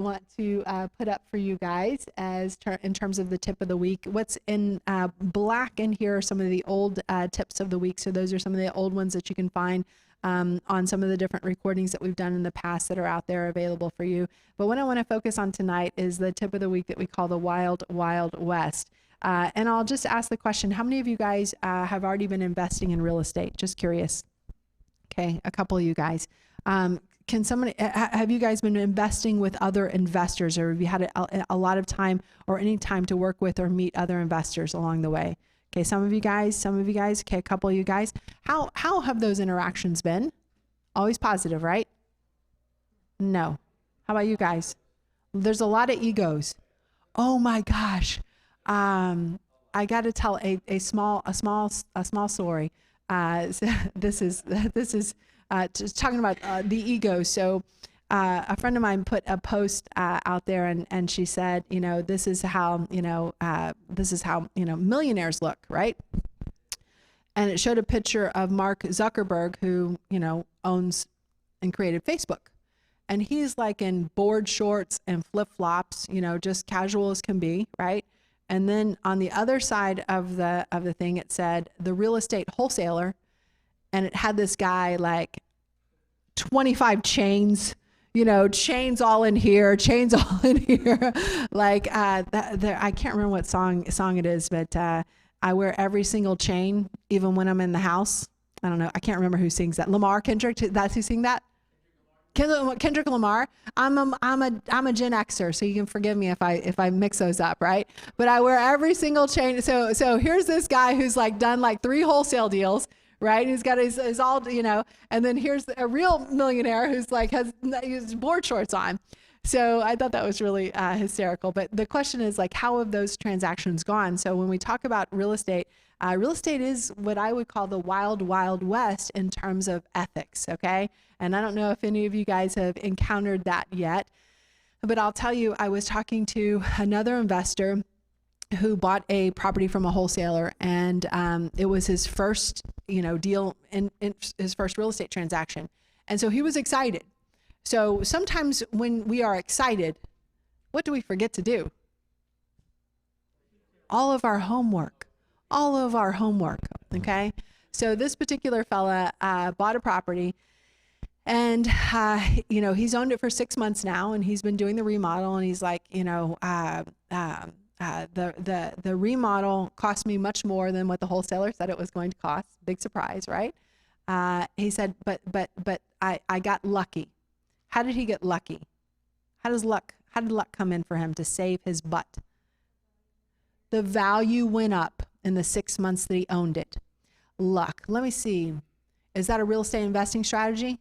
want to put up for you guys as in terms of the tip of the week. What's in black in here are some of the old tips of the week. So those are some of the old ones that you can find on some of the different recordings that we've done in the past that are out there available for you. But what I want to focus on tonight is the tip of the week that we call the Wild, Wild West. And I'll just ask the question, how many of you guys have already been investing in real estate? Just curious. Okay, a couple of you guys. Can somebody, have you guys been investing with other investors, or have you had a lot of time or any time to work with or meet other investors along the way? Okay, some of you guys, okay, a couple of you guys. How have those interactions been? Always positive, right? No. How about you guys? There's a lot of egos. Oh my gosh. I got to tell a small story. This is just talking about the ego. So a friend of mine put a post out there, and she said, this is how millionaires look, right? And it showed a picture of Mark Zuckerberg, who owns and created Facebook, and he's like in board shorts and flip flops, just casual as can be, right? And then on the other side of the thing, it said the real estate wholesaler. And it had this guy like 25 chains, chains all in here, like I can't remember what song it is, but I wear every single chain, even when I'm in the house. I don't know. I can't remember who sings that. Kendrick, that's who sing that? Kendrick Lamar. I'm a Gen Xer, so you can forgive me if I mix those up, right? But I wear every single chain. So here's this guy who's like done like 3 wholesale deals, right? He's got his all, and then here's a real millionaire who's like has his board shorts on. So I thought that was really hysterical. But the question is like, how have those transactions gone? So when we talk about real estate is what I would call the wild, wild west in terms of ethics, okay? And I don't know if any of you guys have encountered that yet, but I'll tell you, I was talking to another investor who bought a property from a wholesaler, and it was his first, deal in his first real estate transaction. And so he was excited. So sometimes when we are excited, what do we forget to do? All of our homework, okay? So this particular fella bought a property, and he's owned it for 6 months now, and he's been doing the remodel, and he's like, the remodel cost me much more than what the wholesaler said it was going to cost. Big surprise, right? He said, but I got lucky. How did he get lucky? How did luck come in for him to save his butt? The value went up in the 6 months that he owned it. Luck. Let me see. Is that a real estate investing strategy?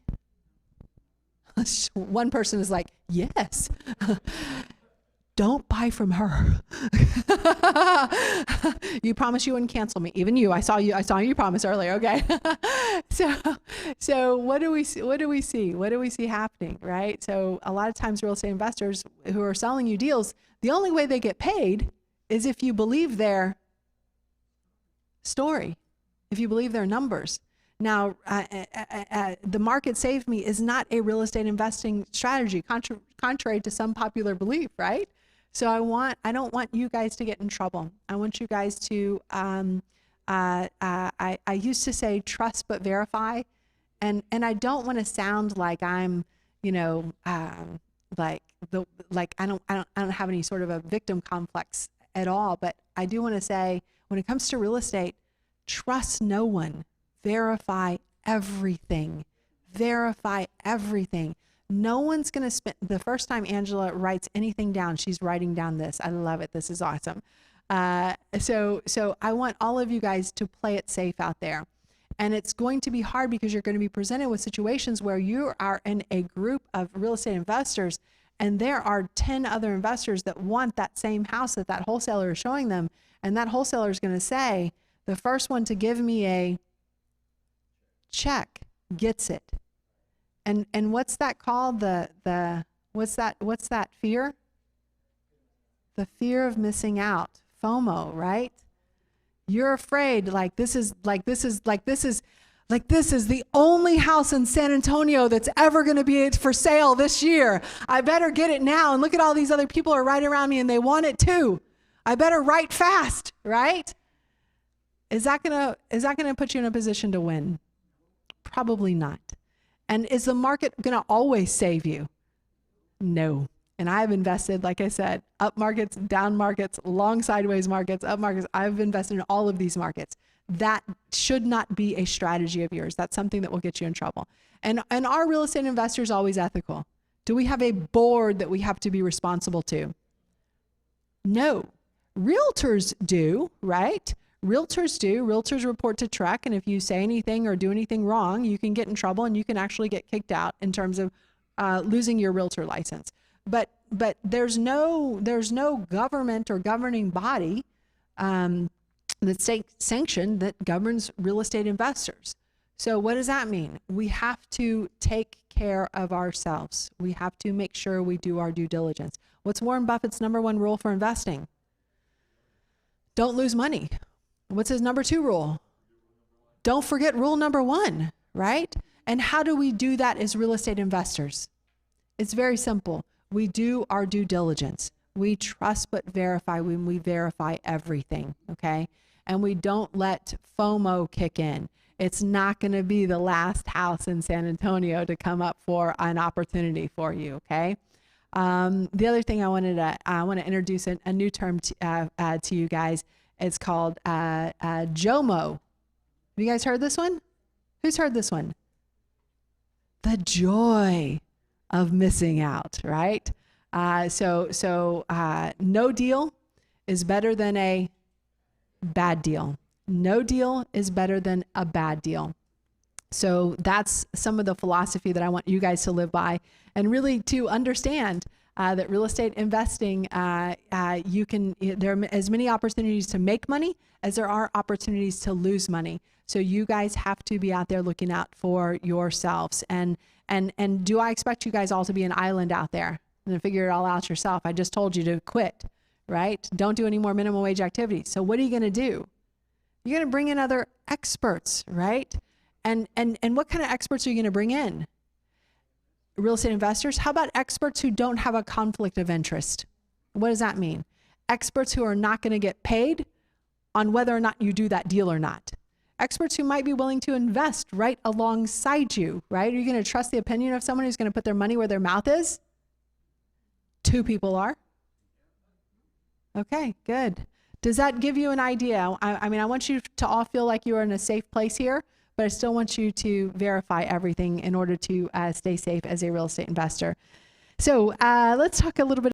One person is like, yes. Don't buy from her. You promised you wouldn't cancel me. Even you. I saw you promise earlier. Okay. So what do we see? What do we see happening? Right. So a lot of times real estate investors who are selling you deals, the only way they get paid is if you believe their story, if you believe their numbers. Now, the market saved me is not a real estate investing strategy, contrary to some popular belief, right? So I don't want you guys to get in trouble. I want you guys to, I used to say trust but verify, and I don't want to sound like I'm, like I don't have any sort of a victim complex at all, but I do want to say when it comes to real estate, trust no one. Verify everything. No one's going to spend, the first time Angela writes anything down, she's writing down this. I love it. This is awesome. So I want all of you guys to play it safe out there. And it's going to be hard because you're going to be presented with situations where you are in a group of real estate investors, and there are 10 other investors that want that same house that wholesaler is showing them. And that wholesaler is going to say, the first one to give me a check gets it. And what's that called? What's that fear? The fear of missing out. FOMO, right? You're afraid like this is Like, this is the only house in San Antonio that's ever going to be for sale this year. I better get it now. And look at all these other people are right around me and they want it too. I better write fast, right? Is that going to put you in a position to win? Probably not. And is the market going to always save you? No. And I've invested, like I said, up markets, down markets, long sideways markets, up markets. I've invested in all of these markets. That should not be a strategy of yours. That's something that will get you in trouble. And are real estate investors always ethical? Do we have a board that we have to be responsible to? No. Realtors do, right? Realtors do. Realtors report to TREC, and if you say anything or do anything wrong, you can get in trouble and you can actually get kicked out in terms of losing your realtor license. But there's no government or governing body that's state sanctioned that governs real estate investors. So what does that mean? We have to take care of ourselves. We have to make sure we do our due diligence. What's Warren Buffett's #1 rule for investing? Don't lose money. What's his #2 rule? Don't forget rule #1, right? And how do we do that as real estate investors? It's very simple. We do our due diligence. We trust but verify when we verify everything, okay? And we don't let FOMO kick in. It's not going to be the last house in San Antonio to come up for an opportunity for you, okay? The other thing I want to introduce a new term to you guys. It's called JOMO. Have you guys heard this one? Who's heard this one? The joy of missing out, right? So no deal is better than a bad deal. No deal is better than a bad deal. So that's some of the philosophy that I want you guys to live by, and really to understand that real estate investing, there are as many opportunities to make money as there are opportunities to lose money. So you guys have to be out there looking out for yourselves. And do I expect you guys all to be an island out there and figure it all out yourself? I just told you to quit, right? Don't do any more minimum wage activities. So what are you going to do? You're going to bring in other experts, right? And what kind of experts are you going to bring in? Real estate investors? How about experts who don't have a conflict of interest? What does that mean? Experts who are not going to get paid on whether or not you do that deal or not. Experts who might be willing to invest right alongside you, right? Are you going to trust the opinion of someone who's going to put their money where their mouth is? 2 people are. Okay, good. Does that give you an idea? I mean, I want you to all feel like you are in a safe place here, but I still want you to verify everything in order to stay safe as a real estate investor. So let's talk a little bit